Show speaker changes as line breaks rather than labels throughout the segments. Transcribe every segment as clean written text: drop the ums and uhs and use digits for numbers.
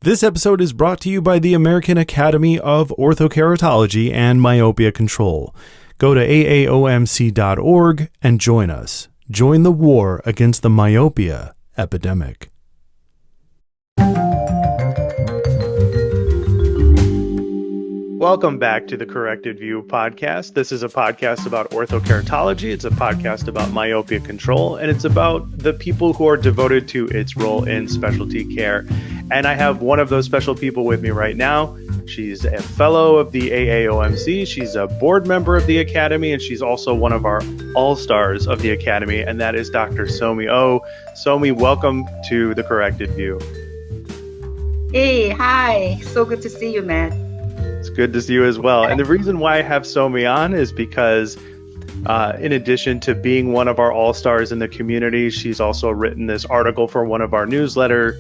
This episode is brought to you by the American Academy of Orthokeratology and Myopia Control. Go to aaomc.org and join us. Join the war against the myopia epidemic. Welcome back to the Corrected View podcast. This is a podcast about orthokeratology. It's a podcast about myopia control, and it's about the people who are devoted to its role in specialty care. And I have one of those special people with me right now. She's a fellow of the AAOMC. She's a board member of the Academy, and she's also one of our all-stars of the Academy, and that is Dr. Somi Oh. Somi, welcome to the Corrected View.
Hey, hi. So good to see you, Matt.
It's good to see you as well. And the reason why I have Somi on is because in addition to being one of our all-stars in the community, she's also written this article for one of our newsletter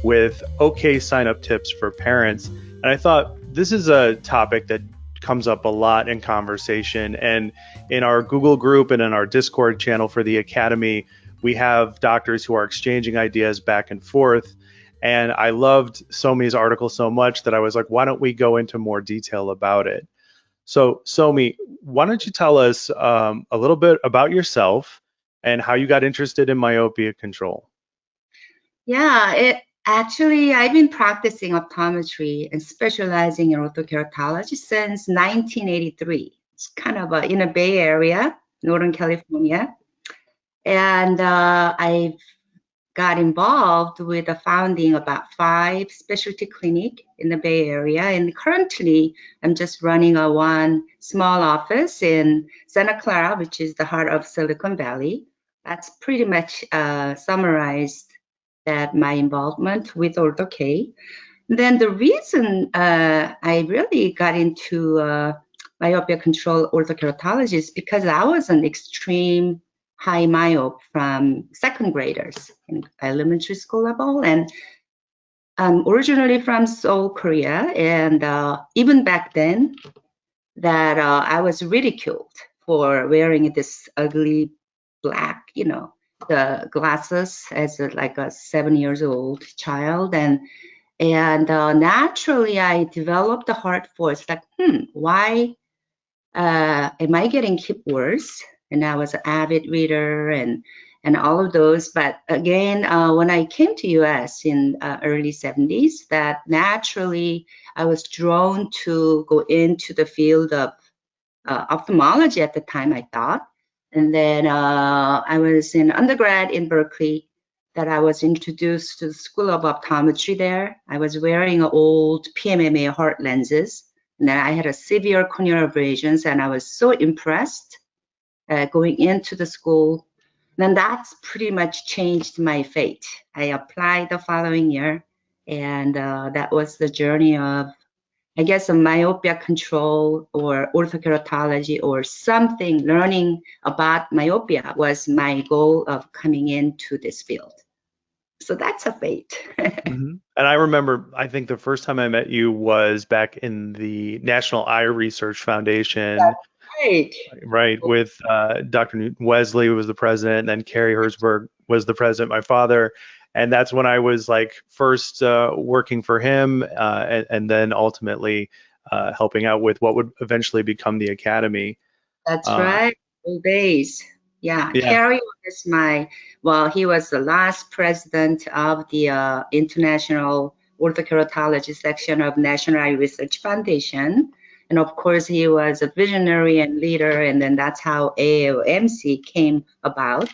with okay sign-up tips for parents. And I thought this is a topic that comes up a lot in conversation. And in our Google group and in our Discord channel for the Academy, we have doctors who are exchanging ideas back and forth. And I loved Somi's article so much that I was like, why don't we go into more detail about it? So Somi, why don't you tell us a little bit about yourself and how you got interested in myopia control?
Yeah, actually, I've been practicing optometry and specializing in orthokeratology since 1983. It's kind of in the Bay Area, Northern California. And I've got involved with the founding about 5 specialty clinics in the Bay Area. And currently, I'm just running one small office in Santa Clara, which is the heart of Silicon Valley. That's pretty much summarized that my involvement with OrthoK. Then the reason I really got into myopia control orthokeratology is because I was an extreme high myope from second graders in elementary school level, and I'm originally from Seoul, Korea, and even back then that I was ridiculed for wearing this ugly black, the glasses as a 7-year-old child, and naturally I developed a heart force like, why am I getting hip worse? And I was an avid reader and all of those. But again, when I came to US in early 70s, that naturally I was drawn to go into the field of ophthalmology at the time, I thought. And then I was in undergrad in Berkeley that I was introduced to the School of Optometry there. I was wearing old PMMA heart lenses. And then I had a severe corneal abrasions, and I was so impressed going into the school. Then that's pretty much changed my fate. I applied the following year, and that was the journey of, I guess, a myopia control or orthokeratology or something. Learning about myopia was my goal of coming into this field. So that's a fate.
Mm-hmm. And I remember, I think the first time I met you was back in the National Eye Research Foundation.
That's
right, with Dr. Wesley was the president, and then Carrie Herzberg was the president, my father. And that's when I was first working for him and then ultimately helping out with what would eventually become the Academy.
That's right, old days. Yeah, Carrie was he was the last president of the International Orthokeratology section of National Eye Research Foundation. And of course, he was a visionary and leader, and then that's how AAOMC came about.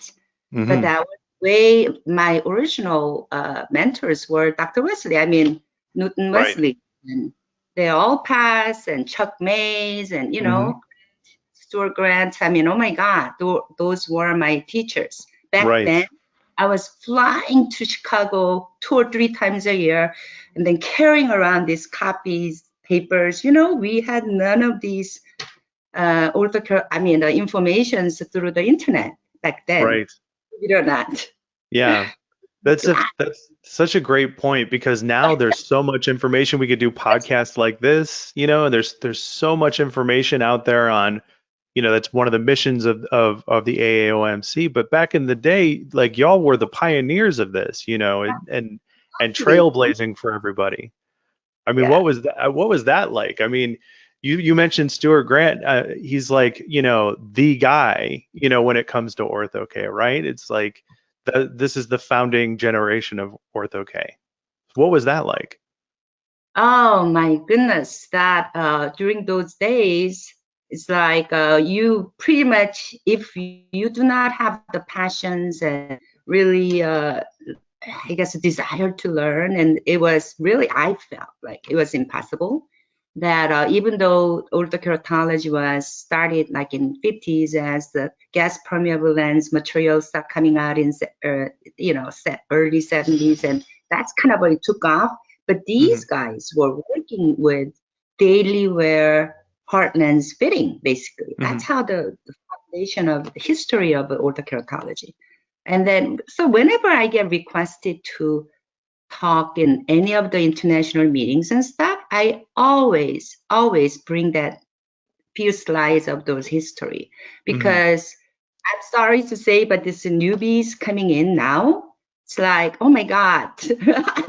Mm-hmm. But that was way my original mentors were Dr. Wesley. I mean, Newton Wesley. And they all passed, and Chuck Mays, and Stuart Grant. I mean, oh my God, those were my teachers. Back then, I was flying to Chicago 2 or 3 times a year, and then carrying around these copies, papers. We had none of these the informations through the internet back then. Right. Believe it or not.
Yeah. That's such a great point, because now there's so much information. We could do podcasts like this, and there's so much information out there on, that's one of the missions of the AAOMC. But back in the day, y'all were the pioneers of this, and and
Absolutely.
trailblazing for everybody. I mean,
Yeah.
what was that like? I mean, you mentioned Stuart Grant. He's like, the guy, when it comes to ortho care, right? It's like this is the founding generation of ortho care. What was that like?
Oh my goodness, that during those days, it's like you pretty much, if you do not have the passions and really, I guess, a desire to learn, and it was really, I felt like it was impossible. That even though orthokeratology was started like in 50s as the gas permeable lens materials start coming out in early 70s, and that's kind of what it took off. But these
Hmm.
guys were working with daily wear hard lens fitting, basically. That's
Hmm.
how the foundation of the history of orthokeratology. And then, so whenever I get requested to talk in any of the international meetings and stuff, I always bring that few slides of those history,
Hmm.
because I'm sorry to say, but these newbies coming in now, it's like, oh my God,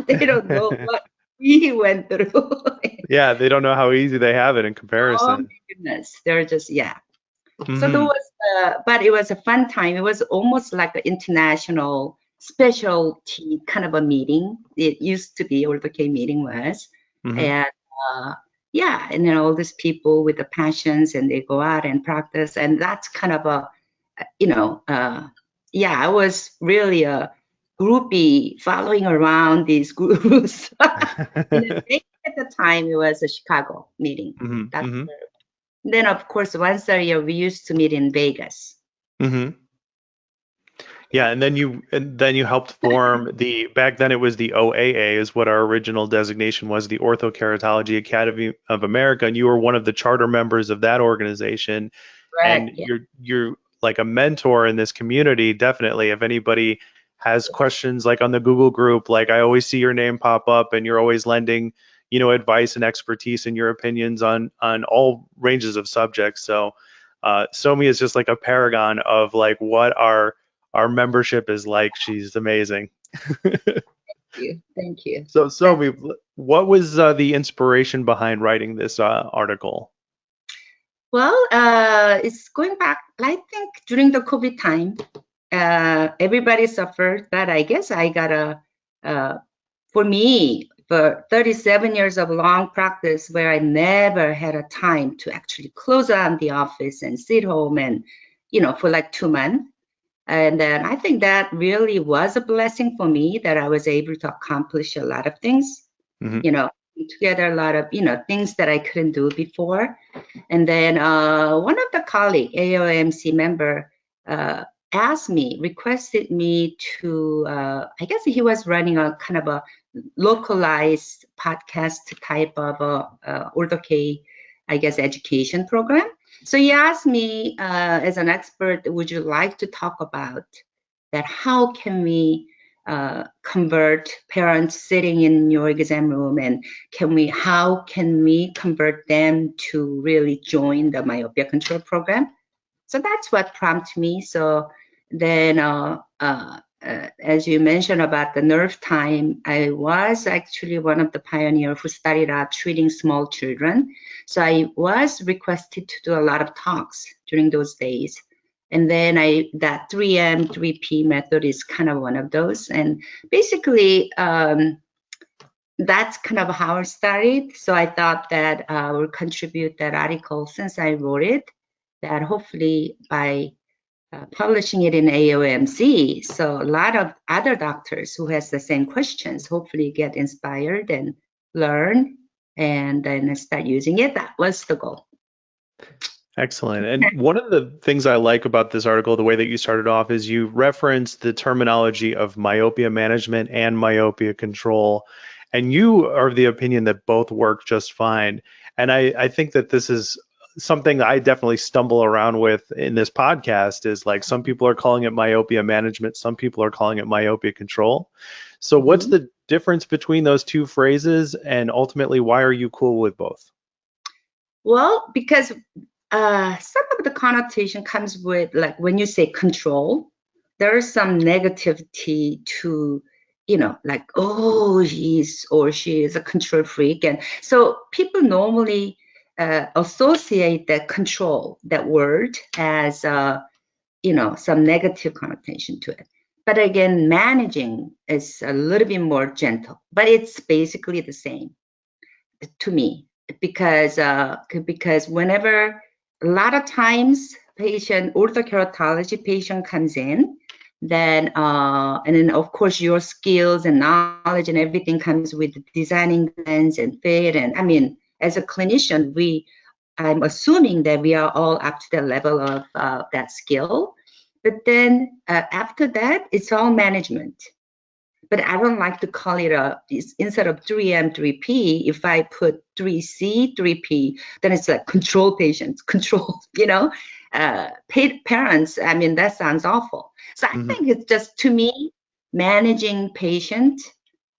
they don't know what we went through.
Yeah, they don't know how easy they have it in
Oh my
comparison.
goodness, they're just, yeah. So there
Hmm.
was, but it was a fun time. It was almost like an international specialty kind of a meeting. It used to be, or the K meeting was,
Hmm.
and yeah, and then all these people with the passions, and they go out and practice, and that's kind of a, you know, yeah, I was really a groupie following around these gurus. In a day at the time, it was a Chicago meeting.
Hmm.
That's
Hmm.
then, of course, once a year we used to meet in Vegas.
Hmm. Yeah, and then you helped form the back then it was the OAA is what our original designation was, the Orthokeratology Academy of America, and you were one of the charter members of that organization, and
Correct. Yeah.
you're like a mentor in this community, definitely. If anybody has questions like on the Google group, like I always see your name pop up and you're always lending, advice and expertise and your opinions on all ranges of subjects. So Somi is just like a paragon of like what our membership is like. She's amazing.
You. Thank you.
So,
That's
Somi, what was the inspiration behind writing this article?
well, it's going back, I think during the COVID time, everybody suffered, but I guess I got uh, for me, for 37 years of long practice where I never had a time to actually close down the office and sit home and, for like 2 months. And then I think that really was a blessing for me that I was able to accomplish a lot of things,
Hmm.
you know, put together a lot of, things that I couldn't do before. And then one of the colleague, AOMC member, asked me, requested me to, I guess he was running a kind of a localized podcast type of Ortho K, I guess, education program. So he asked me, as an expert, would you like to talk about that? How can we convert parents sitting in your exam room, and how can we convert them to really join the myopia control program? So that's what prompted me. So then, as you mentioned about the nerve time, I was actually one of the pioneers who started out treating small children. So I was requested to do a lot of talks during those days. And then that 3M, 3P method is kind of one of those. And basically, that's kind of how it started. So I thought that I will contribute that article since I wrote it, that hopefully by publishing it in AOMC, so a lot of other doctors who has the same questions hopefully get inspired and learn and then start using it. That was the goal.
Excellent. And one of the things I like about this article, the way that you started off, is you referenced the terminology of myopia management and myopia control. And you are of the opinion that both work just fine. And I think that this is something I definitely stumble around with in this podcast is like some people are calling it myopia management, some people are calling it myopia control. So what's
Mhm.
the difference between those two phrases and ultimately why are you cool with both?
Well, because some of the connotation comes with, like, when you say control, there is some negativity to like, oh, he's or she is a control freak. And so people normally associate that control, that word, as, some negative connotation to it. But again, managing is a little bit more gentle, but it's basically the same to me, because whenever, a lot of times, orthokeratology patient comes in, then and then of course your skills and knowledge and everything comes with designing lens and fit, and I mean, as a clinician, I'm assuming that we are all up to the level of that skill, but then after that, it's all management. But I don't like to call it instead of 3M, 3P, if I put 3C, 3P, then it's like control patients, control, parents. I mean, that sounds awful. So I think it's just, to me, managing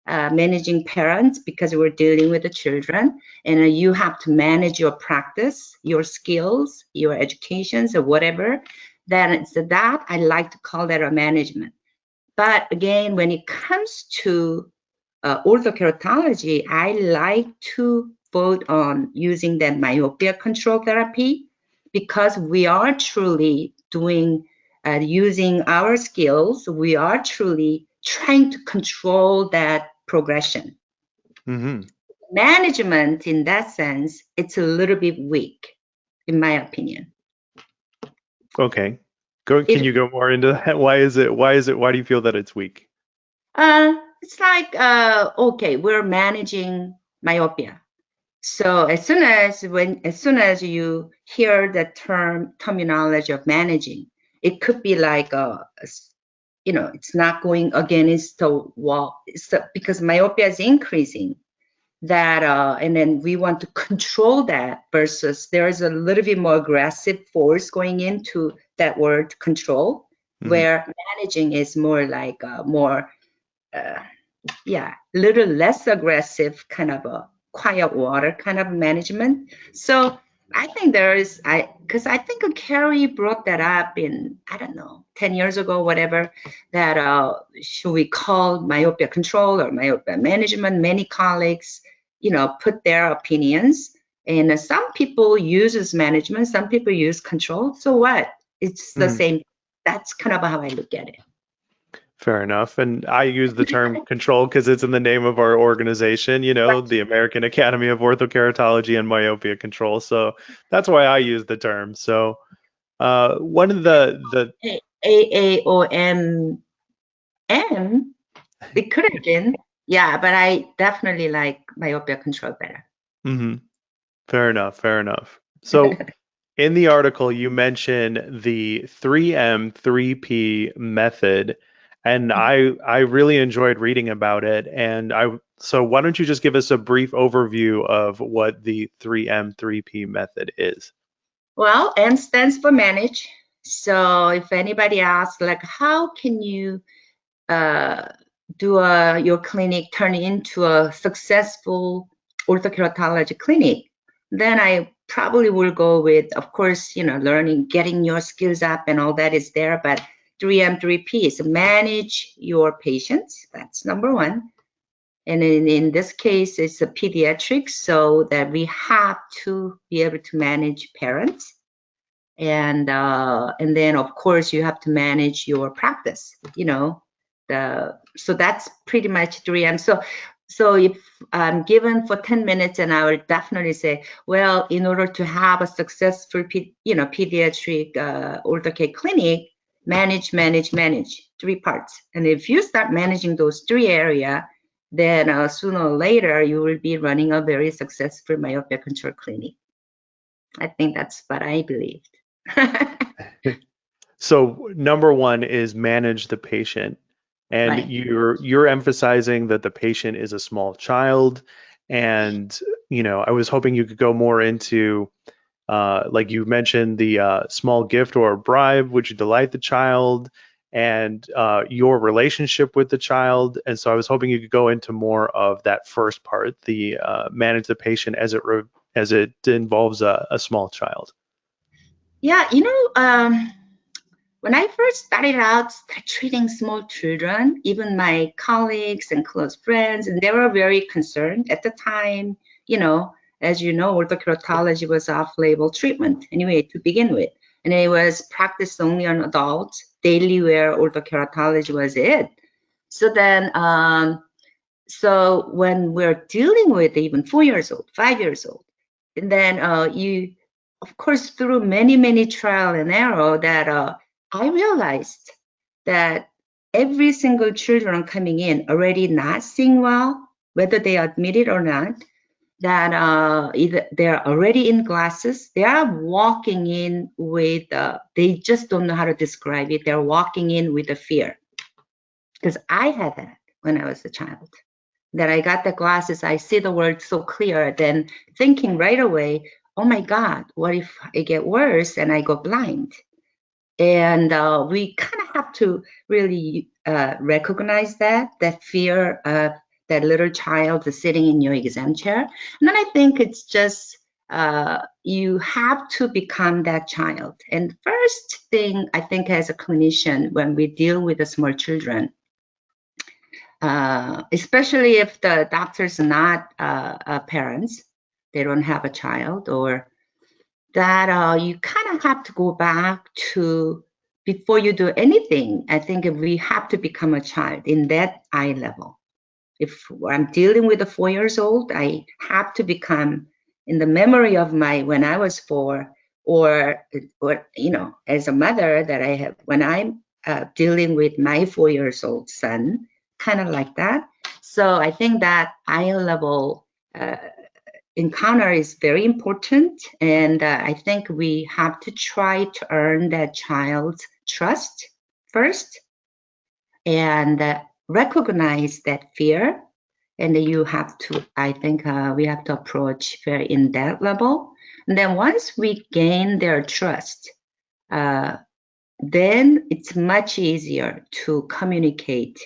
managing parents, because we're dealing with the children, and you have to manage your practice, your skills, your educations, or whatever. Then it's that I like to call that a management. But again, when it comes to orthokeratology, I like to vote on using the myopia control therapy, because we are truly using our skills, we are truly trying to control that progression. Management, in that sense, it's a little bit weak, in my opinion.
Okay. Can you go more into that? Why do you feel that it's weak?
It's like, okay, we're managing myopia. So as soon as you hear the terminology of managing, it could be like, it's not going against the wall. Because myopia is increasing, that and then we want to control that, versus there is a little bit more aggressive force going into that word control, where managing is more like little less aggressive, kind of a quiet water kind of management. So I think because I think Carrie brought that up in, I don't know, 10 years ago, whatever, that should we call myopia control or myopia management? Many colleagues, put their opinions, and some people use management, some people use control. So what? It's the same. That's kind of how I look at it.
Fair enough. And I use the term control because it's in the name of our organization, the American Academy of Orthokeratology and Myopia Control. So that's why I use the term. So one of the
AAOM, it could have been. Yeah, but I definitely like myopia control better.
Fair enough. So in the article, you mention the 3M, 3P method, and I really enjoyed reading about it. And so why don't you just give us a brief overview of what the 3M, 3P method is?
Well, M stands for manage. So if anybody asks, like, how can you your clinic turn into a successful orthokeratology clinic, then I probably will go with, of course, learning, getting your skills up and all that is there, but 3M, 3P is manage your patients. That's number one. And in this case, it's a pediatrics, so that we have to be able to manage parents. And then, of course, you have to manage your practice, so that's pretty much 3M. So if I'm given for 10 minutes, and I will definitely say, well, in order to have a successful, pediatric orthocare clinic, manage, 3 parts. And if you start managing those 3 areas, then sooner or later, you will be running a very successful myopia control clinic. I think that's what I believed.
So number one is manage the patient. And
right.
you're emphasizing that the patient is a small child. And, I was hoping you could go more into, like you mentioned, the small gift or a bribe, which delight the child, and your relationship with the child. And so I was hoping you could go into more of that first part, the manage the patient as it involves a small child.
Yeah, when I first started out treating small children, even my colleagues and close friends, and they were very concerned at the time. You know, as you know, orthokeratology was off-label treatment anyway to begin with, and it was practiced only on adults. Daily wear orthokeratology was it. So then, so when we're dealing with even 4 years old, 5 years old, and then you, of course, through many trial and error, that I realized that every single children coming in already not seeing well, whether they admit it or not, that either they're already in glasses, they are walking in with, they just don't know how to describe it. They're walking in with a fear. Because I had that when I was a child. That I got the glasses, I see the world so clear, then thinking right away, oh my God, what if I get worse and I go blind? And we kind of have to really recognize that fear of that little child is sitting in your exam chair. And then I think it's just you have to become that child. And first thing I think as a clinician, when we deal with the small children, especially if the doctor's not parents, they don't have a child, or that you kind of have to go back to, before you do anything, I think we have to become a child in that eye level. If I'm dealing with a 4 years old, I have to become in the memory of my, when I was 4, or you know, as a mother that I have, when I'm dealing with my 4 years old son, kind of like that. So I think that eye level encounter is very important, and I think we have to try to earn that child's trust first, and recognize that fear. And you have to, I think we have to approach very in that level. And then once we gain their trust, then it's much easier to communicate.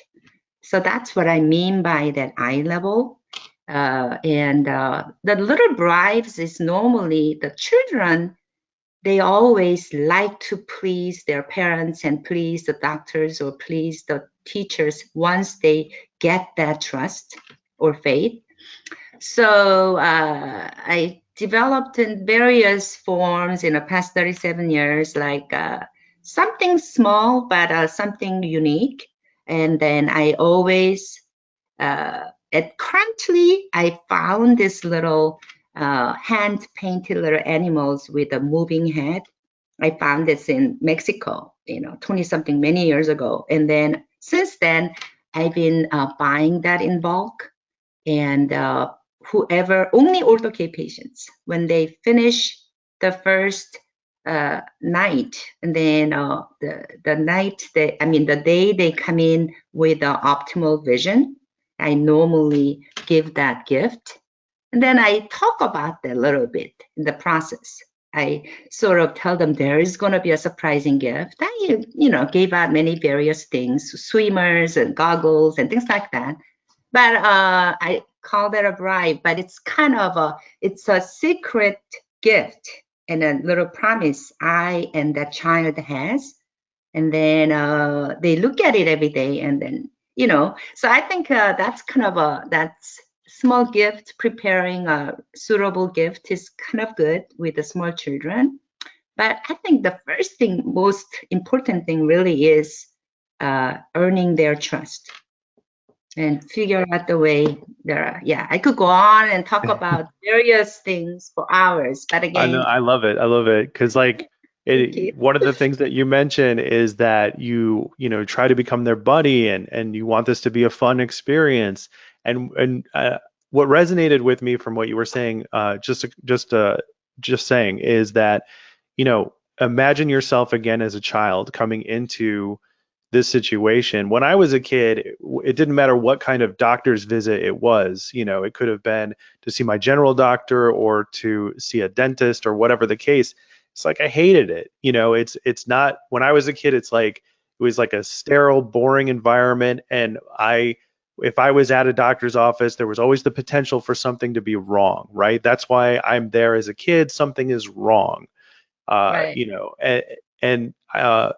So that's what I mean by that eye level. And the little bribes is normally the children, they always like to please their parents and please the doctors or please the teachers once they get that trust or faith. So I developed in various forms in the past 37 years, like something small, but something unique. And then I always, currently, I found this little hand-painted little animals with a moving head. I found this in Mexico, 20-something many years ago. And then since then, I've been buying that in bulk. And whoever, only ortho-K patients, when they finish the first night, and then the night, the day they come in with optimal vision, I normally give that gift. And then I talk about that a little bit in the process. I sort of tell them there is going to be a surprising gift. I, gave out many various things, swimmers and goggles and things like that. But I call that a bribe, but it's kind of it's a secret gift and a little promise I and that child has. And then they look at it every day, and then, so I think that's kind of that's small gift, preparing a suitable gift is kind of good with the small children. But I think the first thing, most important thing really is earning their trust and figure out the way there. Yeah, I could go on and talk about various things for hours, but again,
I know, I love it. I love it because one of the things that you mentioned is that you try to become their buddy, and you want this to be a fun experience. And what resonated with me from what you were saying, just saying, is that imagine yourself again as a child coming into this situation. When I was a kid, it didn't matter what kind of doctor's visit it was. It could have been to see my general doctor or to see a dentist or whatever the case. It's like I hated it. It's not, when I was a kid, it's like it was like a sterile, boring environment. And if I was at a doctor's office, there was always the potential for something to be wrong, right? That's why I'm there as a kid. Something is wrong.
Right.
And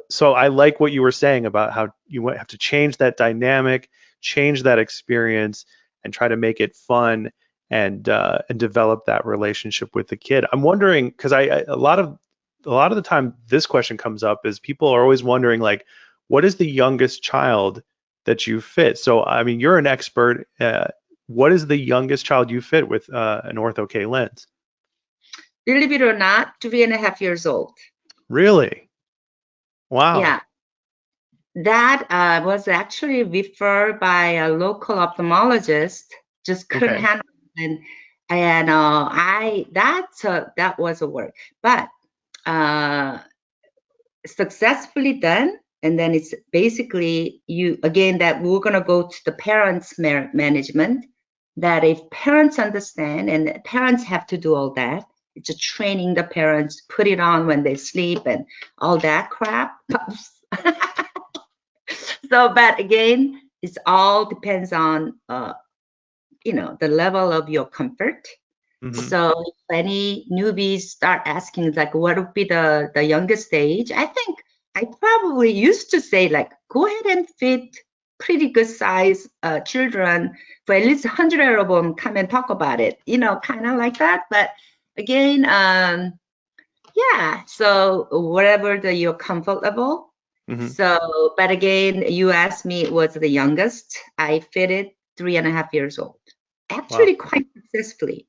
So I like what you were saying about how you have to change that dynamic, change that experience, and try to make it fun and develop that relationship with the kid. I'm wondering because a lot of the time this question comes up is people are always wondering like, what is the youngest child that you fit? So I mean, you're an expert. What is the youngest child you fit with an Ortho K lens?
Believe it or not, 3.5 years old.
Really? Wow.
Yeah, that was actually referred by a local ophthalmologist. Just couldn't
Okay.
handle it, and that was a work, but uh, successfully done. And then it's basically you again that we're gonna go to the parents management. That if parents understand and parents have to do all that, it's a training the parents, put it on when they sleep and all that crap. So, but again, it's all depends on the level of your comfort.
Hmm.
So if any newbies start asking like what would be the youngest age, I think I probably used to say like go ahead and fit pretty good size children for at least 100 of them come and talk about it, kind of like that. But again, yeah, so whatever your comfort level.
Hmm.
So, but again, you asked me was the youngest. I fitted 3.5 years old,
Wow.
actually quite successfully,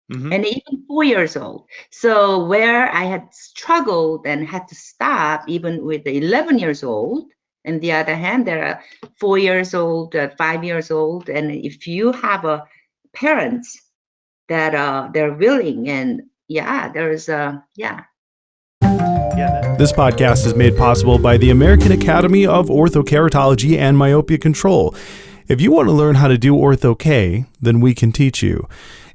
Hmm.
and even 4 years old. So where I had struggled and had to stop, even with the 11 years old. On the other hand, there are 4 years old, 5 years old, and if you have a parents that they're willing, and yeah, there's a yeah.
This podcast is made possible by the American Academy of Orthokeratology and Myopia Control. If you want to learn how to do Ortho K, then we can teach you.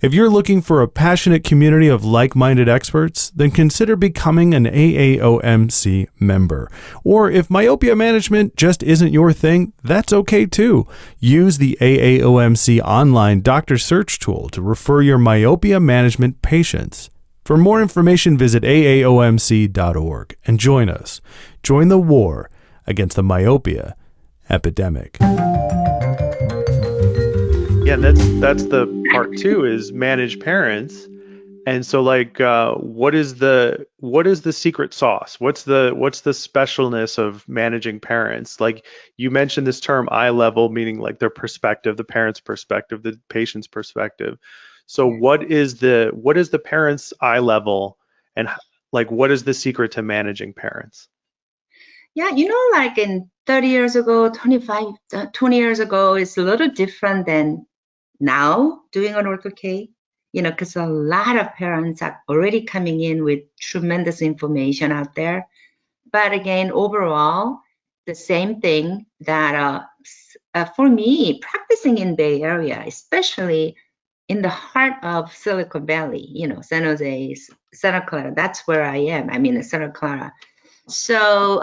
If you're looking for a passionate community of like-minded experts, then consider becoming an AAOMC member. Or if myopia management just isn't your thing, that's okay too. Use the AAOMC online doctor search tool to refer your myopia management patients. For more information, visit aaomc.org and join us. Join the war against the myopia epidemic.
Yeah, that's the part two is manage parents. And so like what is the secret sauce? What's the specialness of managing parents? Like you mentioned this term eye level, meaning like their perspective, the parent's perspective, the patient's perspective. So what is the parent's eye level and like what is the secret to managing parents?
Yeah, like in 30 years ago, 20 years ago, it's a little different than now doing an ortho K, because a lot of parents are already coming in with tremendous information out there. But again, overall, the same thing that for me, practicing in Bay Area, especially in the heart of Silicon Valley, San Jose, Santa Clara, that's where I am. I'm in Santa Clara. So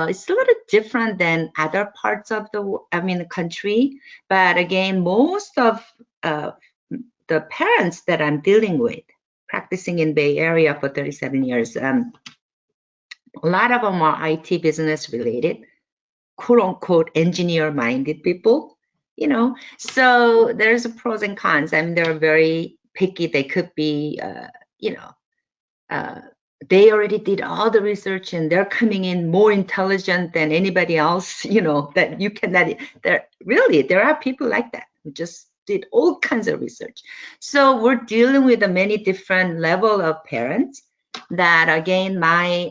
it's a little different than other parts of the country. But again, most of uh, the parents that I'm dealing with, practicing in Bay Area for 37 years, a lot of them are IT business related, quote unquote engineer minded people, So there's a pros and cons. I mean, they're very picky. They could be, you know, uh, they already did all the research and they're coming in more intelligent than anybody else, that you cannot. There are people like that who just did all kinds of research. So we're dealing with a many different level of parents that again, my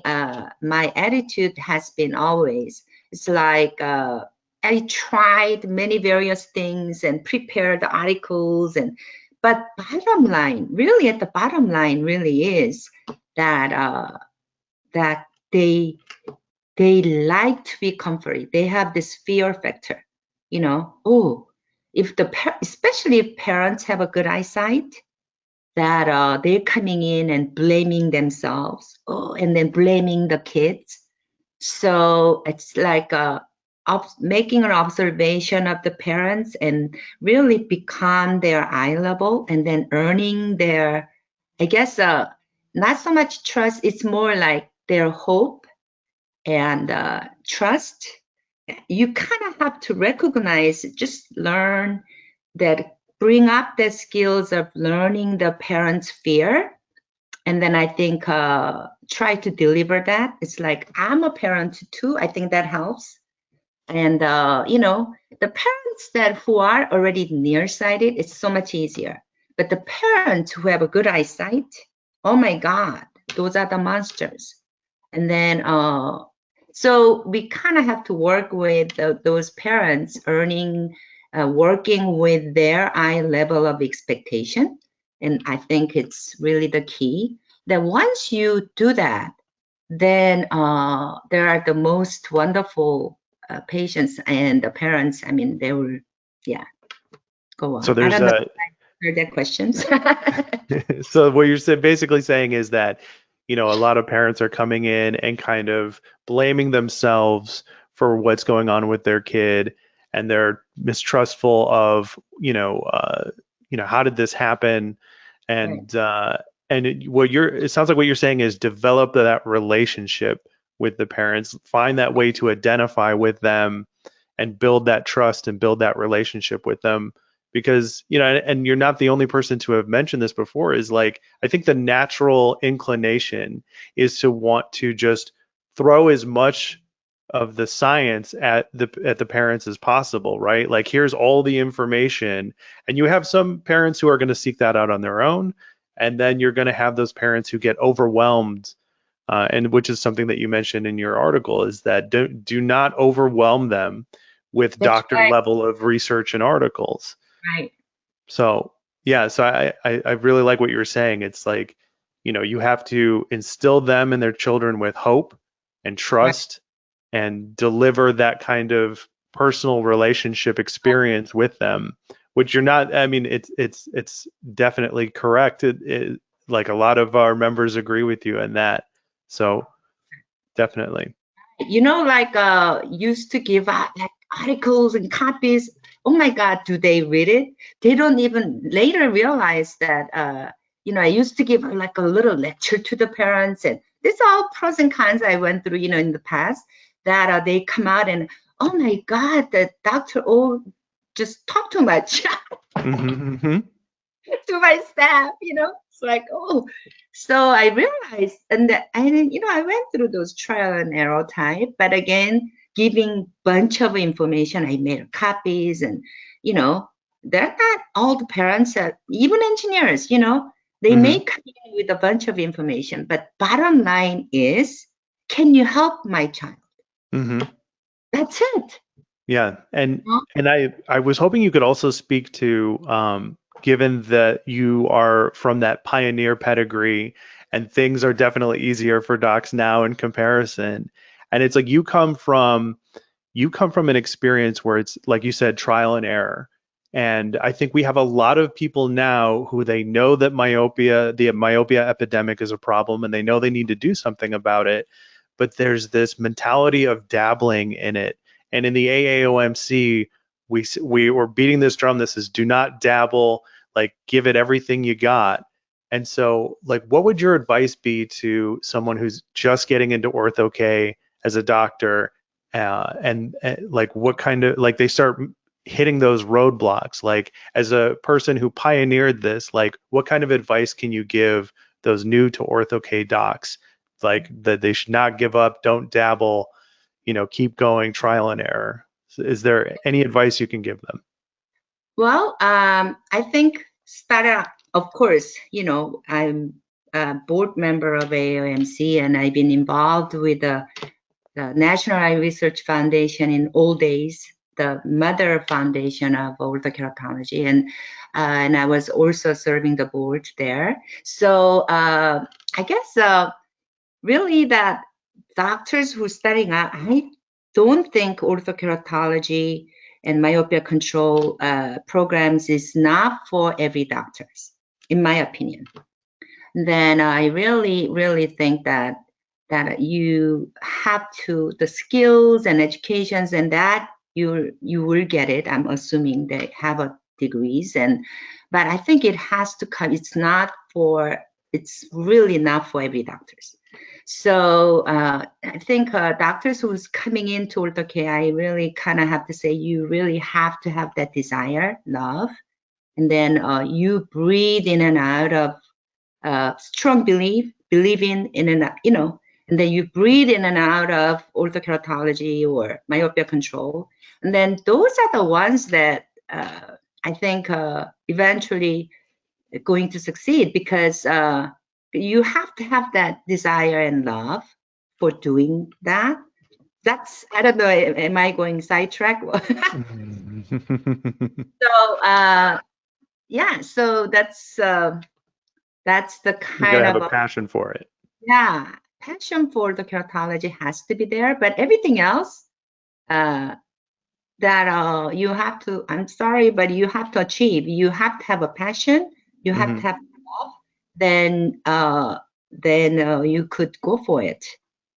attitude has been always, it's like, I tried many various things and prepared articles but bottom line, really at the bottom line really is that they like to be comforted. They have this fear factor, Oh, if especially if parents have a good eyesight, that they're coming in and blaming themselves, and then blaming the kids. So it's like making an observation of the parents and really become their eye level and then earning their, I guess, not so much trust, it's more like their hope and trust. You kind of have to recognize, just learn that, bring up the skills of learning the parents' fear. And then I think try to deliver that. It's like, I'm a parent too. I think that helps. And, the parents who are already nearsighted, it's so much easier. But the parents who have a good eyesight, oh my God, those are the monsters. And then, so we kind of have to work with those parents working with their eye level of expectation. And I think it's really the key that once you do that, then there are the most wonderful patients and the parents. I mean, they will, go on.
So there's
I don't know if I heard that questions.
So what you're basically saying is that, a lot of parents are coming in and kind of blaming themselves for what's going on with their kid, and they're mistrustful of, how did this happen? And
Right.
it sounds like what you're saying is develop that relationship with the parents, find that way to identify with them and build that trust and build that relationship with them. Because, and you're not the only person to have mentioned this before, is like, I think the natural inclination is to want to just throw as much of the science at the parents as possible, right? Like, here's all the information, and you have some parents who are going to seek that out on their own, and then you're going to have those parents who get overwhelmed, and which is something that you mentioned in your article, is that do not overwhelm them with
That's
doctor
right.
level of research and articles.
Right.
So yeah, so I really like what you were saying. It's like, you have to instill them and their children with hope and
Right.
trust and deliver that kind of personal relationship experience with them, which you're not. I mean, it's definitely correct. Like, a lot of our members agree with you in that. So definitely.
Like used to give out like articles and copies. Oh my God, do they read it? They don't even later realize that, I used to give like a little lecture to the parents, and this is all pros and cons I went through, in the past, that they come out and, oh my God, the Dr. O just talk too much.
Mm-hmm.
To my staff, it's like, oh. So I realized, and I went through those trial and error type, but again, giving bunch of information, I made copies, and they're not all the parents, even engineers, they may
Mm-hmm.
come in with a bunch of information, but bottom line is, can you help my child?
Mm-hmm.
That's it.
Yeah, and
Huh?
I was hoping you could also speak to, given that you are from that pioneer pedigree, and things are definitely easier for docs now in comparison. And it's like, you come from an experience where it's, like you said, trial and error. And I think we have a lot of people now who, they know that the myopia epidemic is a problem, and they know they need to do something about it. But there's this mentality of dabbling in it. And in the AAOMC, we were beating this drum. This is, do not dabble, like, give it everything you got. And so, like, what would your advice be to someone who's just getting into Ortho K as a doctor, and like, what kind of, like, they start hitting those roadblocks, like, as a person who pioneered this, like, what kind of advice can you give those new to Ortho K docs, like, that they should not give up, don't dabble, keep going, trial and error? Is there any advice you can give them?
Well, I think startup, of course, I'm a board member of AOMC, and I've been involved with the National Eye Research Foundation in old days, the mother foundation of orthokeratology, and I was also serving the board there. So I guess really that doctors who are studying out, I don't think orthokeratology and myopia control programs is not for every doctors, in my opinion. Then I really, really think that you have to, the skills and educations, and that you will get it. I'm assuming they have a degrees, but I think it has to come. It's really not for every doctors. So I think doctors who's coming into ortho I really kind of have to say you really have to have that desire, love, and then you breathe in and out of strong believing in and out, and then you breathe in and out of orthokeratology or myopia control, and then those are the ones that I think eventually going to succeed, because you have to have that desire and love for doing that. That's, I don't know, am I going sidetrack? So yeah, so that's the
You gotta
kind
have
of
a passion for it.
yeah, passion for the keratology has to be there, but everything else that you have to, I'm sorry, but you have to achieve. You have to have a passion. You have to have love. Then you could go for it.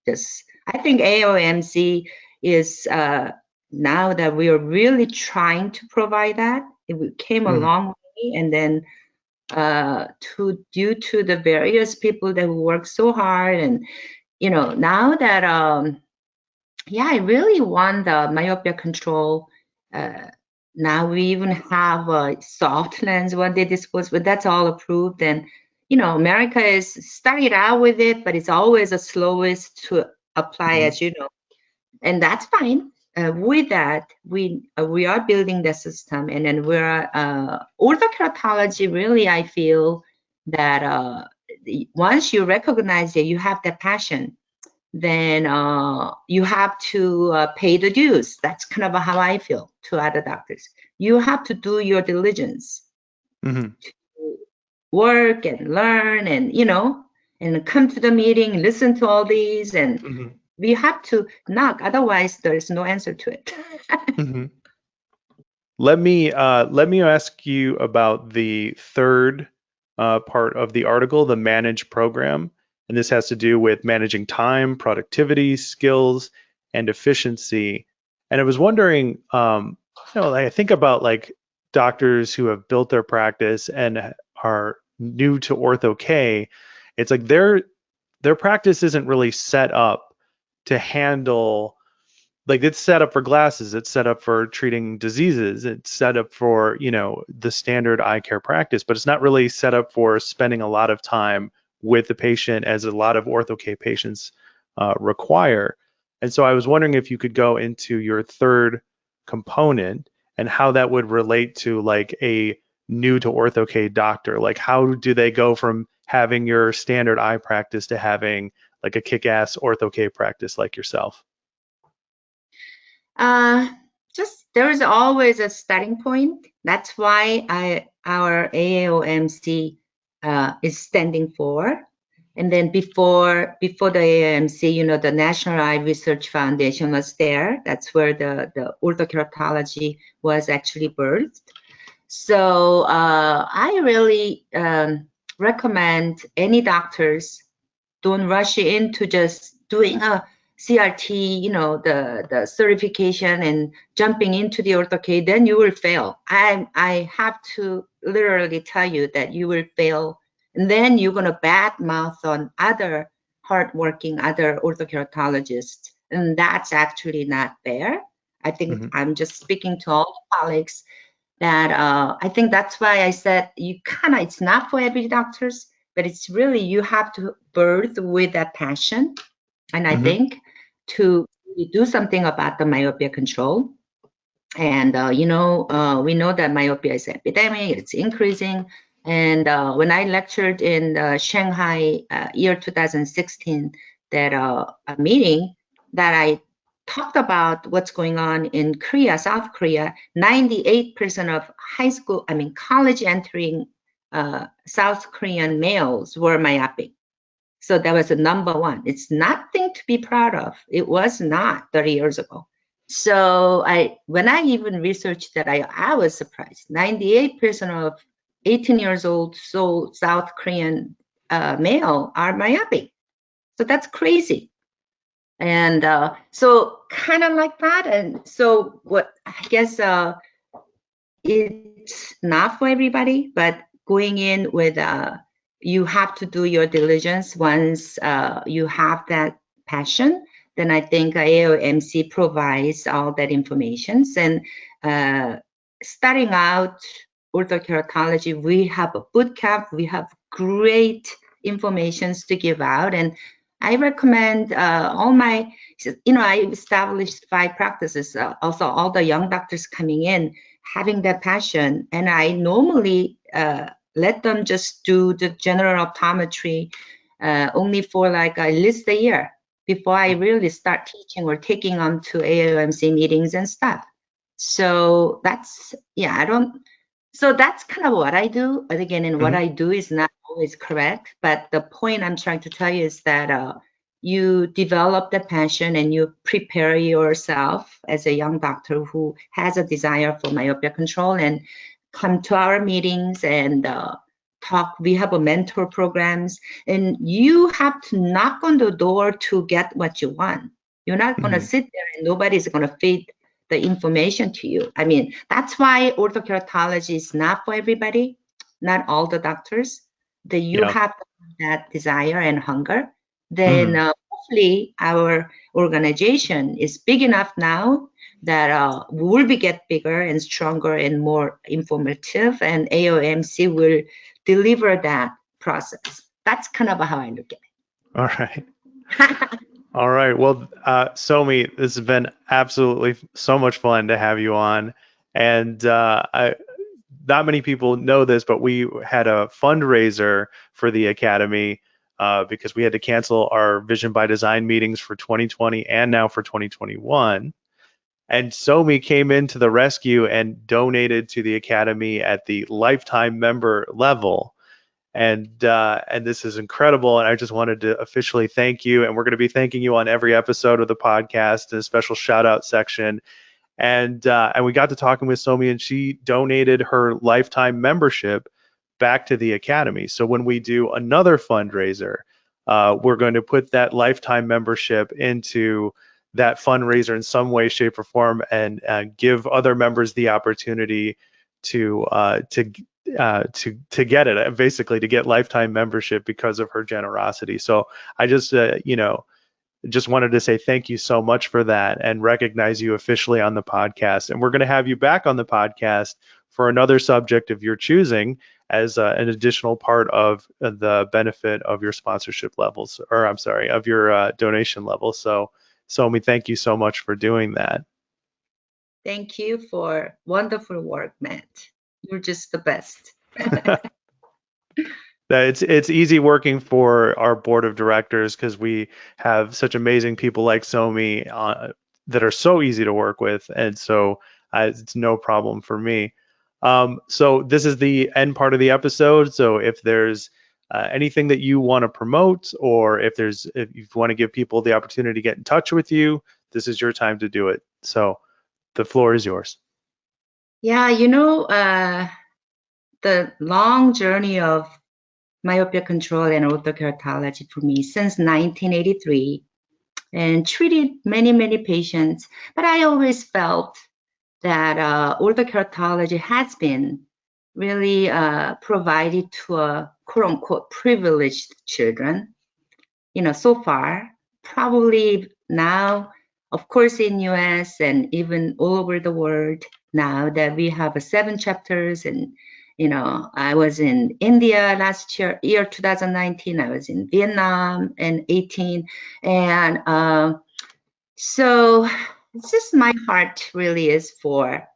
Just, I think AOMC is now that we are really trying to provide that. It came a long way, and then due to the various people that work so hard, and now that yeah, I really want the myopia control. Now we even have a soft lens when they dispose, but that's all approved. And America is started out with it, but it's always the slowest to apply, as you know, and that's fine. With that, we are building the system, and then we're orthokeratology. Really, I feel that once you recognize that you have that passion, then you have to pay the dues. That's kind of how I feel to other doctors. You have to do your diligence, to work and learn, and and come to the meeting, listen to all these, and we have to knock. Otherwise, there's no answer to it.
Let me ask you about the third part of the article, the manage program. And this has to do with managing time, productivity, skills, and efficiency. And I was wondering, I think about like doctors who have built their practice and are new to ortho K. It's like their practice isn't really set up to handle, like, it's set up for glasses, it's set up for treating diseases, it's set up for the standard eye care practice, but it's not really set up for spending a lot of time with the patient, as a lot of ortho K patients require. And so I was wondering if you could go into your third component and how that would relate to like a new to ortho K doctor. Like, how do they go from having your standard eye practice to having like a kick-ass ortho K practice like yourself?
Just there is always a starting point. That's why our AAOMC is standing for. And then before the AAOMC, the National Eye Research Foundation was there. That's where the orthokeratology was actually birthed. So I really recommend any doctors don't rush into just doing a CRT, the certification and jumping into the ortho K, then you will fail. I have to literally tell you that you will fail, and then you're gonna bad mouth on other hardworking other orthokeratologists, and that's actually not fair. I think I'm just speaking to all the colleagues that I think that's why I said it's not for every doctors, but it's really you have to birth with that passion. And I think to really do something about the myopia control. And, we know that myopia is epidemic, it's increasing. And when I lectured in Shanghai year 2016, that a meeting that I talked about what's going on in Korea, South Korea, 98% of college entering South Korean males were myopic. So that was the number one. It's nothing to be proud of. It was not 30 years ago. So when I even researched that, I was surprised. 98% of 18 years old South Korean male are myopic. So that's crazy. And so kind of like that. And so what I guess it's not for everybody, but going in with you have to do your diligence. Once you have that passion, then I think AOMC provides all that information. And starting out orthokeratology, we have a boot camp. We have great information to give out, and I recommend all my, I established 5 practices. Also, all the young doctors coming in having that passion, and I normally let them just do the general optometry only for like at least a year before I really start teaching or taking them to AOMC meetings and stuff. So that's, so that's kind of what I do. But again, and what I do is not always correct. But the point I'm trying to tell you is that you develop the passion and you prepare yourself as a young doctor who has a desire for myopia control, and come to our meetings and talk. We have a mentor programs, and you have to knock on the door to get what you want. You're not going to sit there and nobody's going to feed the information to you. I mean, that's why orthokeratology is not for everybody, not all the doctors. That you have that desire and hunger. Then hopefully our organization is big enough now that will be get bigger and stronger and more informative, and AOMC will deliver that process. That's kind of how I look at it.
All right. All right. Well, Somi, this has been absolutely so much fun to have you on. And not many people know this, but we had a fundraiser for the Academy because we had to cancel our Vision by Design meetings for 2020 and now for 2021. And Somi came into the rescue and donated to the Academy at the lifetime member level. And this is incredible. And I just wanted to officially thank you. And we're going to be thanking you on every episode of the podcast in a special shout out section. And we got to talking with Somi, and she donated her lifetime membership back to the Academy. So when we do another fundraiser, we're going to put that lifetime membership into that fundraiser in some way, shape, or form, and give other members the opportunity to get it, basically to get lifetime membership because of her generosity. So I just just wanted to say thank you so much for that and recognize you officially on the podcast. And we're going to have you back on the podcast for another subject of your choosing as an additional part of the benefit of your sponsorship levels, or I'm sorry, of your donation level. So Somi, thank you so much for doing that.
Thank you for wonderful work, Matt. You're just the best.
It's easy working for our board of directors because we have such amazing people like Somi that are so easy to work with, and so it's no problem for me. So this is the end part of the episode. So if there's anything that you want to promote, or if you want to give people the opportunity to get in touch with you, this is your time to do it. So the floor is yours.
Yeah, the long journey of myopia control and orthokeratology for me since 1983, and treated many, many patients. But I always felt that orthokeratology has been really provided to a quote unquote privileged children. So far, probably now, of course, in US and even all over the world now that we have 7 chapters, and I was in India last year 2019. I was in Vietnam in 18, and so it's just my heart really is for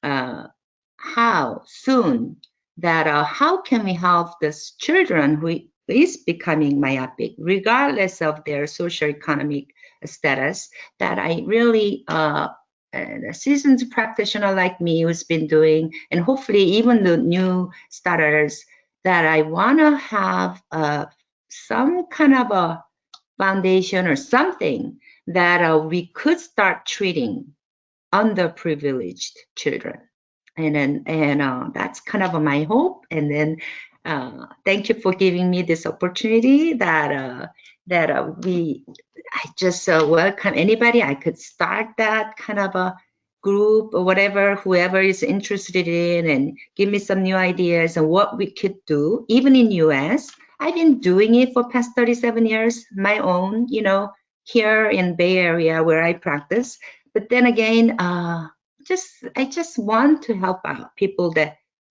how soon that how can we help these children who is becoming myopic, regardless of their socioeconomic status, that I really a seasoned practitioner like me who's been doing, and hopefully even the new starters, that I want to have some kind of a foundation or something that we could start treating underprivileged children. And that's kind of my hope. And then thank you for giving me this opportunity that I just welcome anybody. I could start that kind of a group or whatever, whoever is interested in, and give me some new ideas and what we could do, even in US. I've been doing it for past 37 years, my own, here in Bay Area where I practice. But then again, I just want to help out people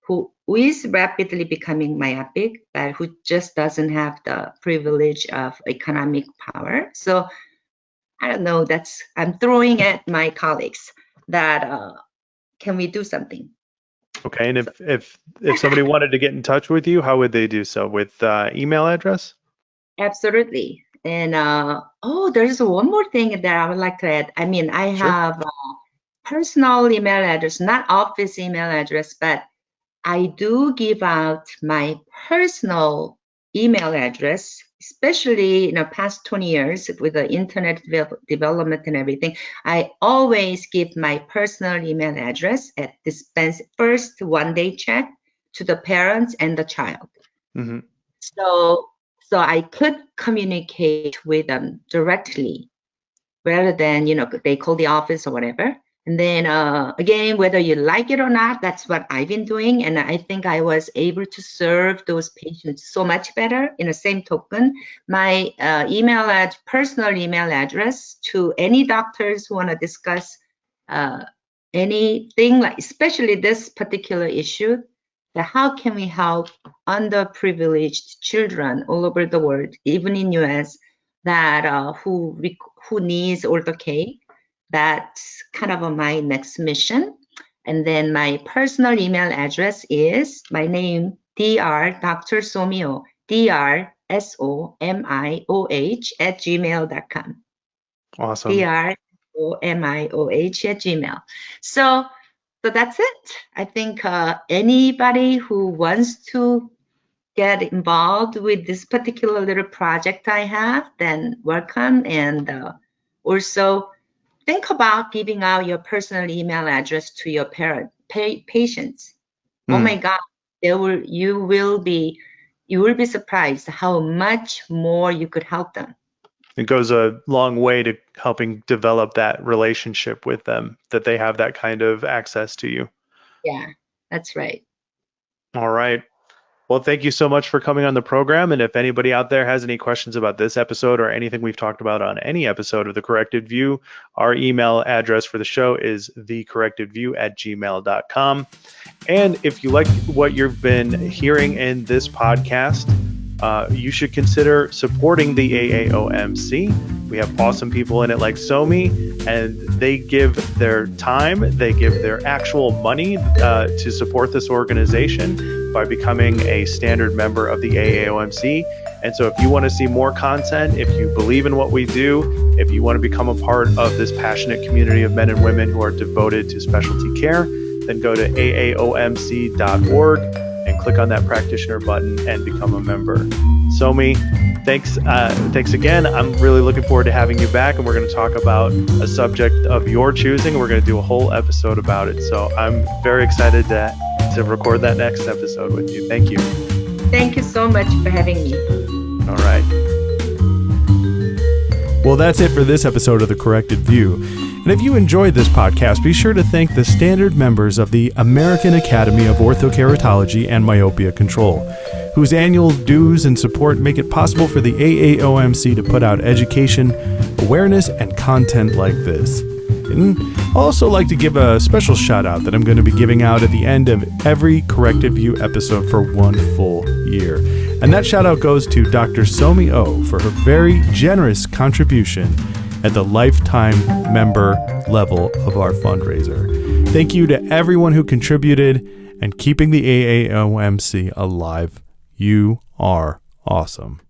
who is rapidly becoming myopic, but who just doesn't have the privilege of economic power. So I don't know, I'm throwing at my colleagues that can we do something?
Okay, and if somebody wanted to get in touch with you, how would they do so? With email address?
Absolutely. And there's one more thing that I would like to add. I mean, I have a personal email address, not office email address, but I do give out my personal email address, especially in the past 20 years with the internet development and everything. I always give my personal email address at dispense first one-day check to the parents and the child.
Mm-hmm.
So I could communicate with them directly rather than, they call the office or whatever. And then again, whether you like it or not, that's what I've been doing. And I think I was able to serve those patients so much better. In the same token, my personal email address to any doctors who want to discuss anything, like especially this particular issue, that how can we help underprivileged children all over the world, even in US, that who needs ortho-K. That's kind of my next mission. And then my personal email address is my name, Dr. Somi Oh, DRSOMIOH @gmail.com.
Awesome.
DRSOMIOH @gmail. So that's it. I think anybody who wants to get involved with this particular little project I have, then welcome. And also, think about giving out your personal email address to your patients. Oh my God, you will be surprised how much more you could help them.
It goes a long way to helping develop that relationship with them, that they have that kind of access to you.
Yeah, that's right.
All right. Well, thank you so much for coming on the program. And if anybody out there has any questions about this episode or anything we've talked about on any episode of The Corrected View, our email address for the show is thecorrectedview@gmail.com. And if you like what you've been hearing in this podcast, you should consider supporting the AAOMC. We have awesome people in it like Somi, and they give their time, they give their actual money to support this organization by becoming a standard member of the AAOMC. And so if you want to see more content, if you believe in what we do, if you want to become a part of this passionate community of men and women who are devoted to specialty care, then go to aaomc.org and click on that practitioner button and become a member. Somi, thanks again. I'm really looking forward to having you back, and we're going to talk about a subject of your choosing. We're going to do a whole episode about it. So I'm very excited to record that next episode with you. Thank you.
Thank you so much for having me.
All right.
Well, that's it for this episode of The Corrected View. And if you enjoyed this podcast, be sure to thank the standard members of the American Academy of Orthokeratology and Myopia Control, whose annual dues and support make it possible for the AAOMC to put out education, awareness, and content like this. And I'd also like to give a special shout out that I'm going to be giving out at the end of every Corrected View episode for 1 full year. And that shout out goes to Dr. Somi Oh for her very generous contribution at the lifetime member level of our fundraiser. Thank you to everyone who contributed and keeping the AAOMC alive. You are awesome.